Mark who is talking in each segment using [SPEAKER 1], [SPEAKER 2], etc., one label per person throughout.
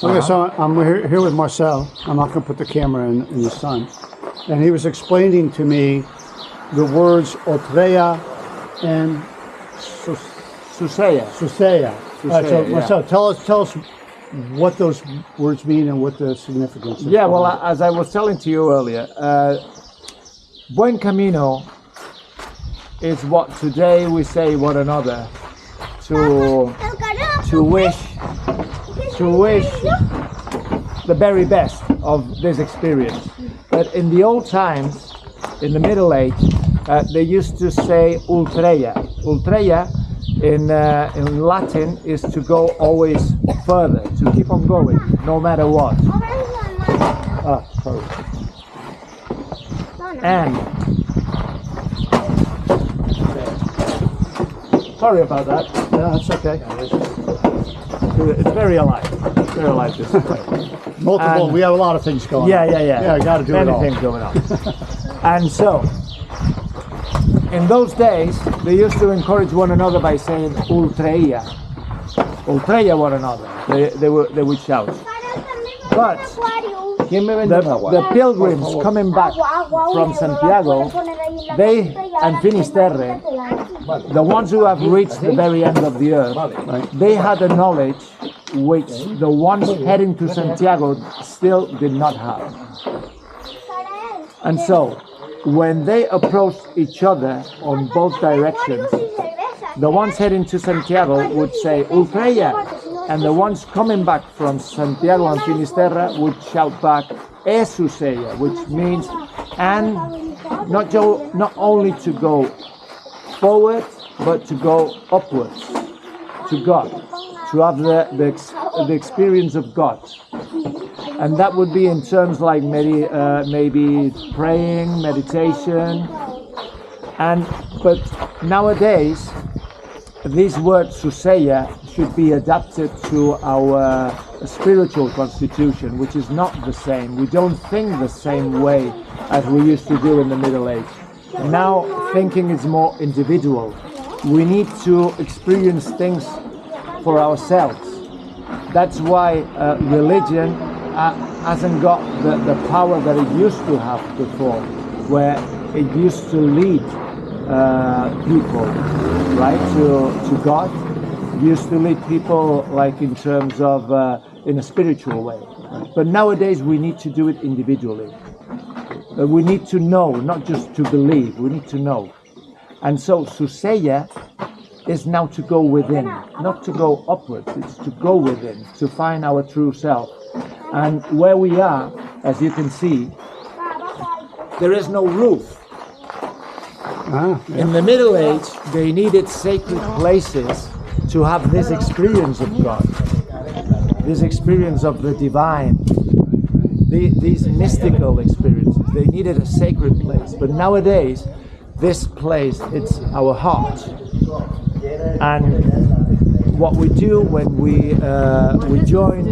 [SPEAKER 1] Okay, so I'm here with Marcel. I'm not going to put the camera in the sun. And he was explaining to me the words Ultreia and
[SPEAKER 2] Suseia.
[SPEAKER 1] Suseia. So
[SPEAKER 2] yeah.
[SPEAKER 1] Marcel, tell us what those words mean and what the significance is.
[SPEAKER 2] Yeah, well, as I was telling to you earlier, Buen Camino is what today we say one another to wish the very best of this experience. But in the old times, in the Middle Age, they used to say Ultreia. Ultreia in Latin is to go always further, to keep on going, no matter what. Sorry. And sorry about that.
[SPEAKER 1] That's okay.
[SPEAKER 2] It's very alive. Very alive this way.
[SPEAKER 1] Multiple. We have a lot of things going on. Yeah, got to do it all.
[SPEAKER 2] Many things going on. And so, in those days, they used to encourage one another by saying Ultreia. Ultreia one another. They would shout. But the pilgrims coming back from Santiago, they and Finisterre, the ones who have reached the very end of the earth, they had a knowledge which the ones heading to Santiago still did not have. And so, when they approached each other on both directions, the ones heading to Santiago would say Ultreia, and the ones coming back from Santiago and Finisterre would shout back Suseia, which means and not only to go forward, but to go upwards to God, to have the experience of God. And that would be in terms like maybe praying, meditation. But nowadays, this word Suseia should be adapted to our spiritual constitution, which is not the same. We don't think the same way as we used to do in the Middle Age. Now thinking is more individual. We need to experience things for ourselves. That's why religion hasn't got the power that it used to have before, where it used to lead people, right, to God. It used to lead people like in terms of in a spiritual way. But nowadays we need to do it individually. We need to know, not just to believe. We need to know. And so Suseia is now to go within, not to go upwards. It's to go within, to find our true self. And where we are, as you can see, there is no roof. In the Middle Age, they needed sacred places to have this experience of God, this experience of the divine, these mystical experiences. They needed a sacred place. But nowadays, this place, it's our heart. And what we do when we join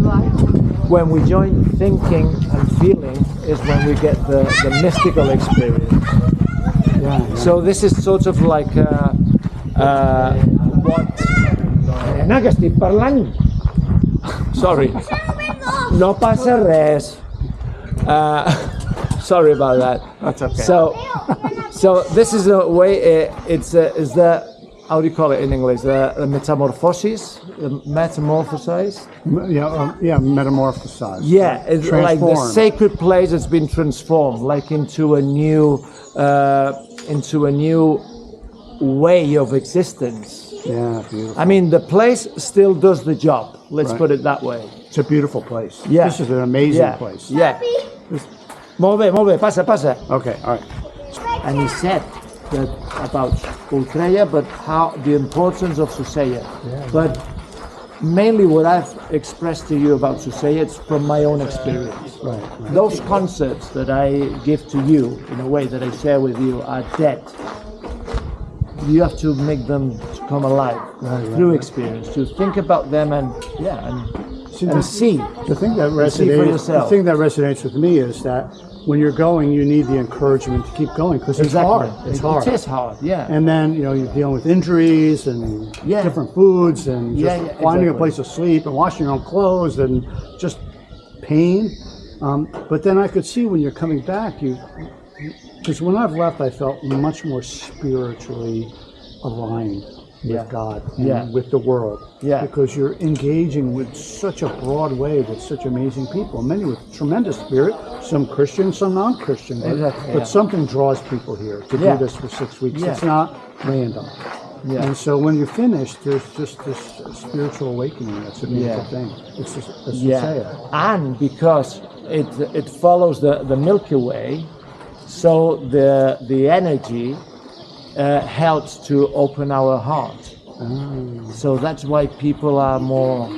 [SPEAKER 2] thinking and feeling is when we get the mystical experience. Yeah. So this is sort of like what?
[SPEAKER 3] Que estic parlant.
[SPEAKER 2] Sorry. No passa res. Sorry about that.
[SPEAKER 1] That's okay.
[SPEAKER 2] So this is a way. Is the how do you call it in English? The metamorphosis, metamorphosize.
[SPEAKER 1] Metamorphosize.
[SPEAKER 2] Yeah, it's like the sacred place has been transformed, like into a new way of existence.
[SPEAKER 1] Yeah, beautiful.
[SPEAKER 2] I mean, the place still does the job. Let's put it that way.
[SPEAKER 1] It's a beautiful place.
[SPEAKER 2] Yeah.
[SPEAKER 1] This is an amazing place.
[SPEAKER 2] Yeah. Molt bé, passa.
[SPEAKER 1] Okay, all right.
[SPEAKER 2] And he said that about Ultreia, but how the importance of Suseia. Yeah. But mainly what I've expressed to you about Suseia, it's from my own experience.
[SPEAKER 1] Right.
[SPEAKER 2] Those concepts that I give to you, in a way that I share with you, are dead. You have to make them to come alive through experience, to think about them and see.
[SPEAKER 1] The thing that resonates with me is that when you're going, you need the encouragement to keep going because it's hard. It's hard.
[SPEAKER 2] It is hard, yeah.
[SPEAKER 1] And then, you know, you're dealing with injuries and
[SPEAKER 2] Yeah.
[SPEAKER 1] different foods and just
[SPEAKER 2] Yeah, yeah,
[SPEAKER 1] finding a
[SPEAKER 2] exactly.
[SPEAKER 1] place to sleep and washing your own clothes and just pain. But then I could see when you're coming back, because when I've left, I felt much more spiritually aligned with
[SPEAKER 2] Yeah.
[SPEAKER 1] God and
[SPEAKER 2] Yeah.
[SPEAKER 1] with the world.
[SPEAKER 2] Yeah.
[SPEAKER 1] Because you're engaging with such a broad way with such amazing people, many with tremendous spirit, some Christian, some non-Christian.
[SPEAKER 2] Exactly,
[SPEAKER 1] But
[SPEAKER 2] yeah.
[SPEAKER 1] something draws people here to
[SPEAKER 2] Yeah.
[SPEAKER 1] do this for 6 weeks.
[SPEAKER 2] Yeah.
[SPEAKER 1] It's not random.
[SPEAKER 2] Yeah.
[SPEAKER 1] And so when you're finished, there's just this spiritual awakening. That's a beautiful
[SPEAKER 2] Yeah.
[SPEAKER 1] thing. It's just a
[SPEAKER 2] Yeah,
[SPEAKER 1] Suseia.
[SPEAKER 2] and because it follows the Milky Way, so the energy helps to open our heart. So that's why people are more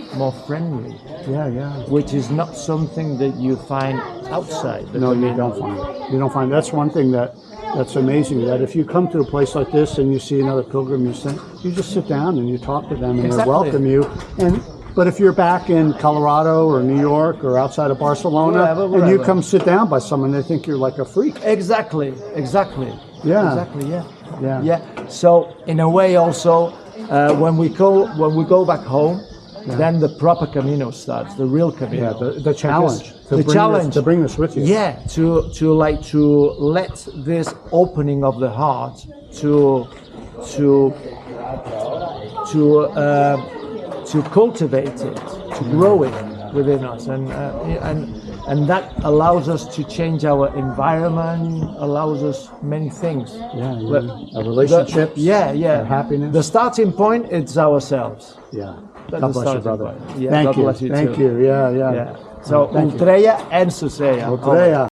[SPEAKER 2] friendly,
[SPEAKER 1] Yeah, yeah.
[SPEAKER 2] which is not something that you find outside. the
[SPEAKER 1] No, you
[SPEAKER 2] community.
[SPEAKER 1] don't find it. You don't find. That's one thing that's amazing. That if you come to a place like this and you see another pilgrim, you just sit down and you talk to them and
[SPEAKER 2] Exactly.
[SPEAKER 1] they welcome you. But if you're back in Colorado or New York or outside of Barcelona and you
[SPEAKER 2] wherever.
[SPEAKER 1] come sit down by someone, they think you're like a freak.
[SPEAKER 2] Exactly.
[SPEAKER 1] Yeah.
[SPEAKER 2] Exactly. Yeah.
[SPEAKER 1] Yeah.
[SPEAKER 2] Yeah. So in a way, also, when we go back home, then the proper Camino starts, the real Camino.
[SPEAKER 1] Yeah, the challenge. To bring this with you.
[SPEAKER 2] Yeah, to let this opening of the heart to cultivate it, to grow it within us, and that allows us to change our environment, allows us many things.
[SPEAKER 1] Yeah,
[SPEAKER 2] But
[SPEAKER 1] our relationships.
[SPEAKER 2] Yeah.
[SPEAKER 1] Our happiness.
[SPEAKER 2] The starting point is ourselves.
[SPEAKER 1] Yeah.
[SPEAKER 2] That's
[SPEAKER 1] God
[SPEAKER 2] the
[SPEAKER 1] bless you,
[SPEAKER 2] starting
[SPEAKER 1] brother.
[SPEAKER 2] point. Yeah,
[SPEAKER 1] Thank
[SPEAKER 2] God
[SPEAKER 1] you.
[SPEAKER 2] bless you
[SPEAKER 1] Thank
[SPEAKER 2] too.
[SPEAKER 1] you. Yeah.
[SPEAKER 2] Yeah. So
[SPEAKER 1] Thank you.
[SPEAKER 2] Ultreia and Suseia.
[SPEAKER 1] Ultreia.